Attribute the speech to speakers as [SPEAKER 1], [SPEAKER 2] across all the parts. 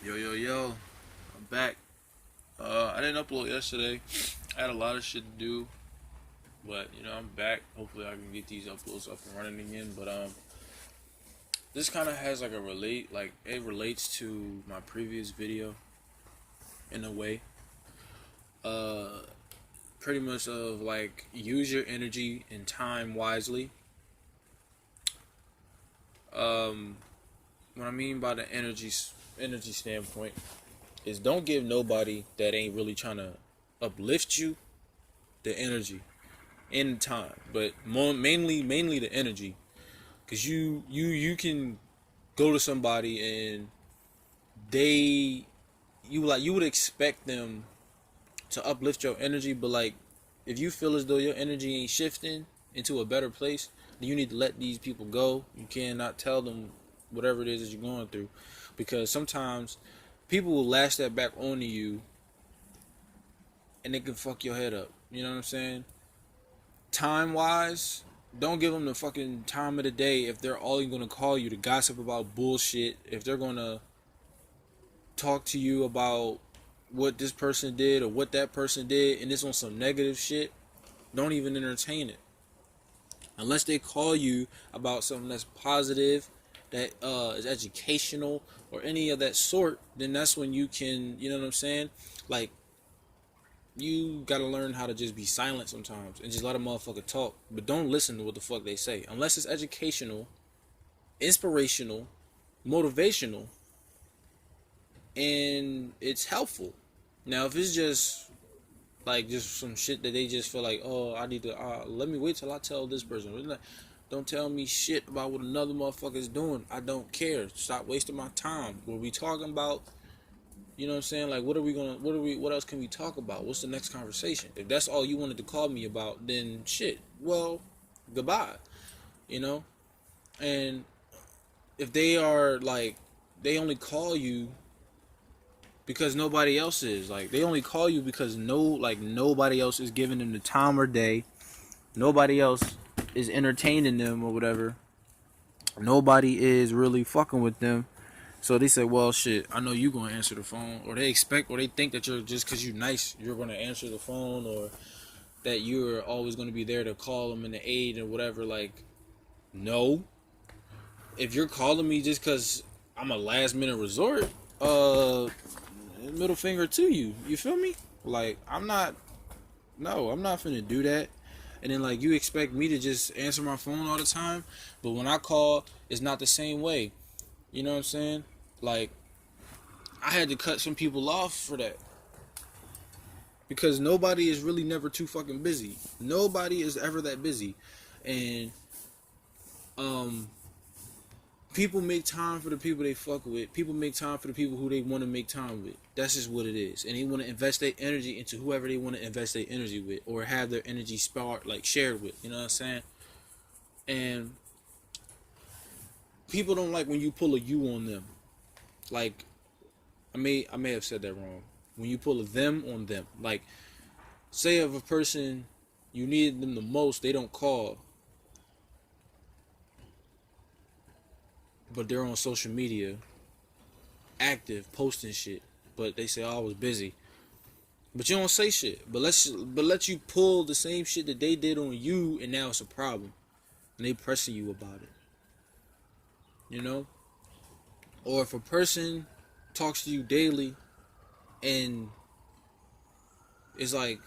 [SPEAKER 1] Yo, yo, yo, I'm back. I didn't upload yesterday. I had a lot of shit to do, but I'm back. Hopefully, I can get these uploads up and running again. But this kind of has like a relate, like it relates to my previous video in a way. Uh, Pretty much of like use your energy and time wisely. Um, what I mean by the energy standpoint is don't give nobody that ain't really trying to uplift you the energy in time, but mainly the energy, because you can go to somebody and they you would expect them to uplift your energy, but like if you feel as though your energy ain't shifting into a better place, then you need to let these people go. You cannot tell them whatever it is that you're going through, because sometimes people will lash that back onto you and it can fuck your head up. You know what I'm saying? Time wise, don't give them the fucking time of the day if they're all gonna call you to gossip about bullshit. If they're gonna talk to you about what this person did or what that person did and it's on some negative shit, don't even entertain it. Unless they call you about something that's positive, that is educational or any of that sort, then that's when you can, you know what I'm saying? Like, you gotta learn how to just be silent sometimes and just let a motherfucker talk. But don't listen to what the fuck they say. Unless it's educational, inspirational, motivational, and it's helpful. Now, if it's just some shit that they just feel like, oh, I need to, let me wait till I tell this person. Don't tell me shit about what another motherfucker is doing. I don't care. Stop wasting my time. What we talking about? You know what I'm saying? Like, what else can we talk about? What's the next conversation? If that's all you wanted to call me about, then shit. Well, goodbye. You know? And if they are like, they only call you because nobody else is. Like, they only call you because nobody else is giving them the time or day. Nobody else is entertaining them or whatever. Nobody is really fucking with them. So they say, well, shit, I know you gonna answer the phone, or they expect, or they think that you're just because you're nice, you're gonna answer the phone, or that you're always gonna be there to call them in the aid or whatever. Like, no. If you're calling me just because I'm a last minute resort, middle finger to you. You feel me? Like, I'm not. No, I'm not finna do that. And then like you expect me to just answer my phone all the time, but when I call, it's not the same way. You know what I'm saying? Like, I had to cut some people off for that. Because nobody is really never too fucking busy. Nobody is ever that busy. And um people make time for the people they fuck with. People make time for the people who they want to make time with. That's just what it is. And they want to invest their energy into whoever they want to invest their energy with, or have their energy spark like shared with. You know what I'm saying? And people don't like when you pull a you on them. Like, I may have said that wrong. When you pull a them on them, like, say if a person you need them the most, they don't call, but they're on social media, active, posting shit, but they say, "Oh, I was busy," but you don't say shit. Let you pull the same shit that they did on you, and now it's a problem, and they pressing you about it. You know, or if a person talks to you daily and it's like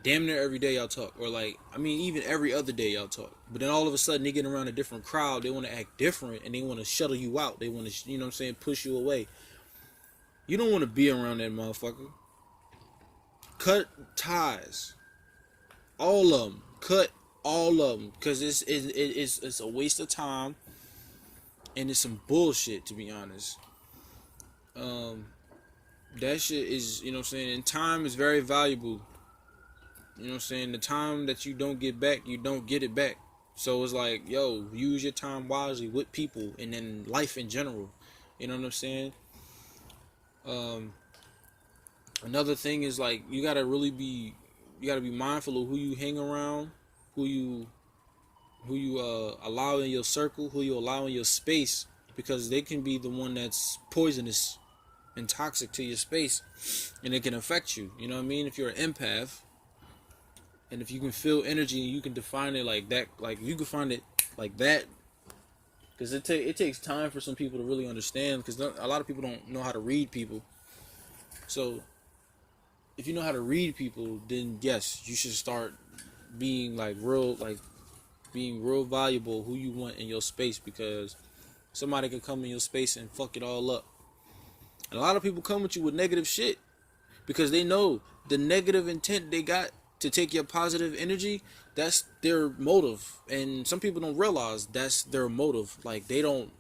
[SPEAKER 1] damn near every day y'all talk, or like, I mean, even every other day y'all talk, but then all of a sudden they get around a different crowd, they want to act different and they want to shuttle you out, they want to, you know what I'm saying, push you away. You don't want to be around that motherfucker. Cut ties, all of them. Cut all of them, because it's a waste of time and it's some bullshit, to be honest. um that shit is, you know what I'm saying, and time is very valuable. You know what I'm saying? The time that you don't get back, you don't get it back. So it's like, yo, use your time wisely with people and then life in general. You know what I'm saying? Um, Another thing is like you gotta be mindful of who you hang around, who you allow in your circle, who you allow in your space, because they can be the one that's poisonous and toxic to your space, and it can affect you. You know what I mean? If you're an empath, and if you can feel energy and you can define it like that, like you can find it like that, because it takes time for some people to really understand. Because a lot of people don't know how to read people. So if you know how to read people, then yes, you should start being being real valuable who you want in your space, because somebody could come in your space and fuck it all up. And a lot of people come with you with negative shit because they know the negative intent they got to take your positive energy. That's their motive, and some people don't realize that's their motive. Like they don't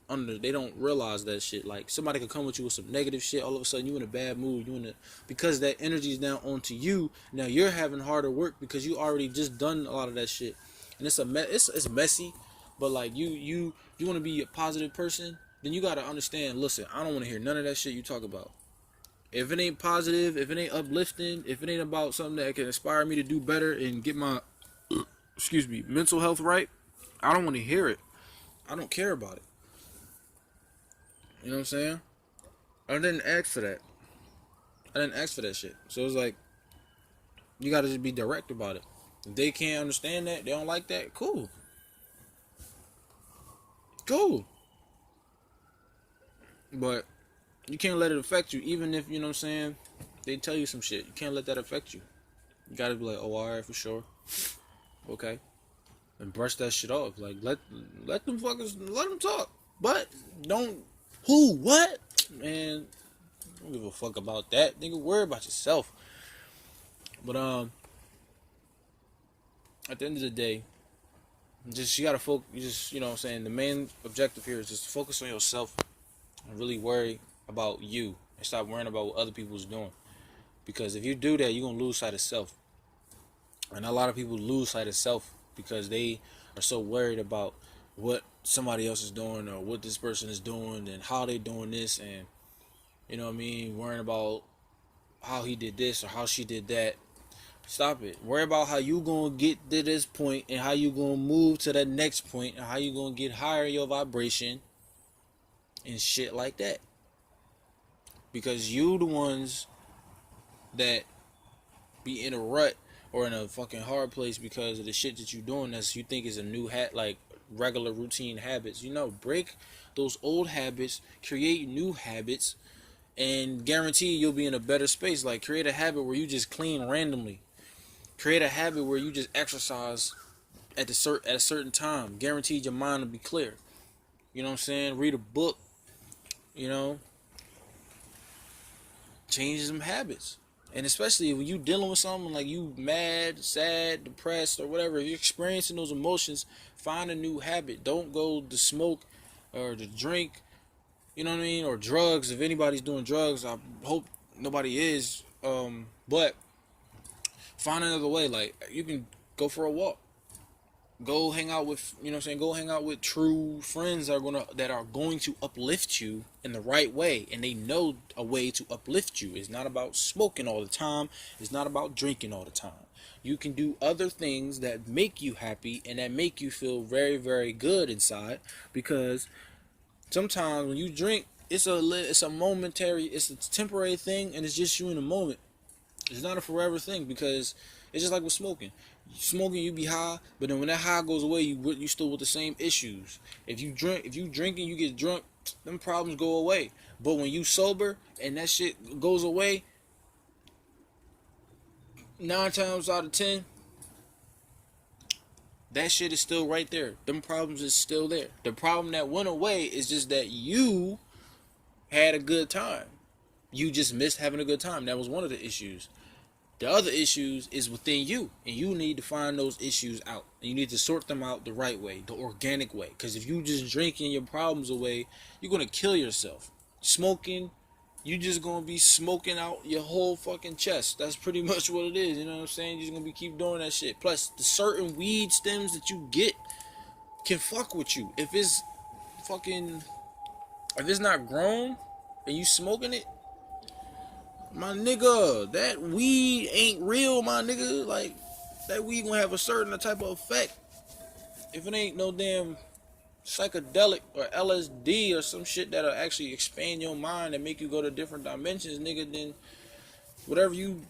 [SPEAKER 1] realize that shit. Like somebody could come with you with some negative shit, all of a sudden you in a bad mood, because that energy is now onto you. Now you're having harder work because you already just done a lot of that shit, and it's messy. But like you want to be a positive person, then you gotta understand. Listen, I don't want to hear none of that shit you talk about. If it ain't positive, if it ain't uplifting, if it ain't about something that can inspire me to do better and get my mental health right, I don't want to hear it. I don't care about it. You know what I'm saying? I didn't ask for that. I didn't ask for that shit. So it's like, you gotta just be direct about it. If they can't understand that, they don't like that, cool. Cool. But you can't let it affect you, even if, you know what I'm saying, they tell you some shit. You can't let that affect you. You gotta be like, oh, alright, for sure. Okay. And brush that shit off. Like, let them fuckers, let them talk. But, what? Man, don't give a fuck about that. Nigga, worry about yourself. But, at the end of the day, you gotta focus, you know what I'm saying, the main objective here is just focus on yourself and really worry about you and stop worrying about what other people's doing. Because if you do that, you're gonna lose sight of self. And a lot of people lose sight of self because they are so worried about what somebody else is doing or what this person is doing and how they doing this, and you know what I mean, worrying about how he did this or how she did that. Stop it. Worry about how you gonna get to this point and how you gonna move to that next point and how you gonna get higher in your vibration and shit like that. Because you the ones that be in a rut or in a fucking hard place because of the shit that you doing that you think is a new like regular routine habits. Break those old habits, create new habits, and guarantee you'll be in a better space. Like, create a habit where you just clean randomly. Create a habit where you just exercise at a certain time. Guaranteed your mind will be clear. You know what I'm saying? Read a book. Change some habits. And especially when you dealing with something like you mad, sad, depressed, or whatever, if you're experiencing those emotions, find a new habit. Don't go to smoke or to drink, you know what I mean, or drugs. If anybody's doing drugs, I hope nobody is. But find another way. Like, you can go for a walk. Go hang out with, go hang out with true friends that are going to uplift you in the right way, and they know a way to uplift you. It's not about smoking all the time. It's not about drinking all the time. You can do other things that make you happy and that make you feel very, very good inside, because sometimes when you drink, it's a momentary, it's a temporary thing, and it's just you in a moment. It's not a forever thing, because it's just like with smoking. Smoking, you be high, but then when that high goes away, you still with the same issues. If you drink and you get drunk, them problems go away. But when you sober and that shit goes away, 9 times out of 10, that shit is still right there. Them problems is still there. The problem that went away is just that you had a good time. You just missed having a good time. That was one of the issues. The other issues is within you, and you need to find those issues out. And you need to sort them out the right way, the organic way. Because if you just drinking your problems away, you're going to kill yourself. Smoking, you just going to be smoking out your whole fucking chest. That's pretty much what it is, you know what I'm saying? You're just going to be keep doing that shit. Plus, the certain weed stems that you get can fuck with you. If it's not grown and you smoking it, my nigga, that weed ain't real, my nigga. Like, that weed gonna have a certain type of effect. If it ain't no damn psychedelic or LSD or some shit that'll actually expand your mind and make you go to different dimensions, nigga, then whatever you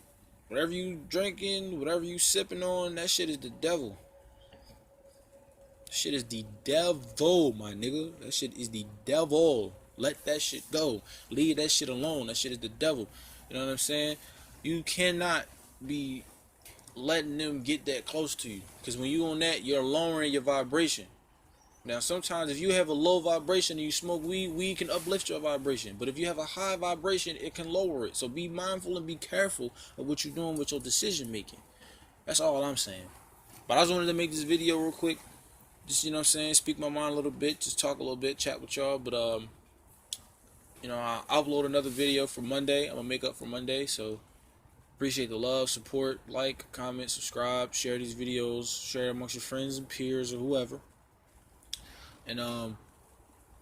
[SPEAKER 1] drinking, whatever you sipping on, that shit is the devil. Shit is the devil, my nigga. That shit is the devil. Let that shit go. Leave that shit alone. That shit is the devil. You know what I'm saying? You cannot be letting them get that close to you. Because when you on that, you're lowering your vibration. Now, sometimes if you have a low vibration and you smoke weed, weed can uplift your vibration. But if you have a high vibration, it can lower it. So be mindful and be careful of what you're doing with your decision making. That's all I'm saying. But I just wanted to make this video real quick. Just, you know what I'm saying, speak my mind a little bit, just talk a little bit, chat with y'all. But, you know, I'll upload another video for Monday. I'm going to make up for Monday. So, appreciate the love, support, like, comment, subscribe, share these videos, share amongst your friends and peers or whoever. And,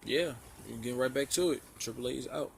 [SPEAKER 1] yeah, we'll get right back to it. Triple A is out.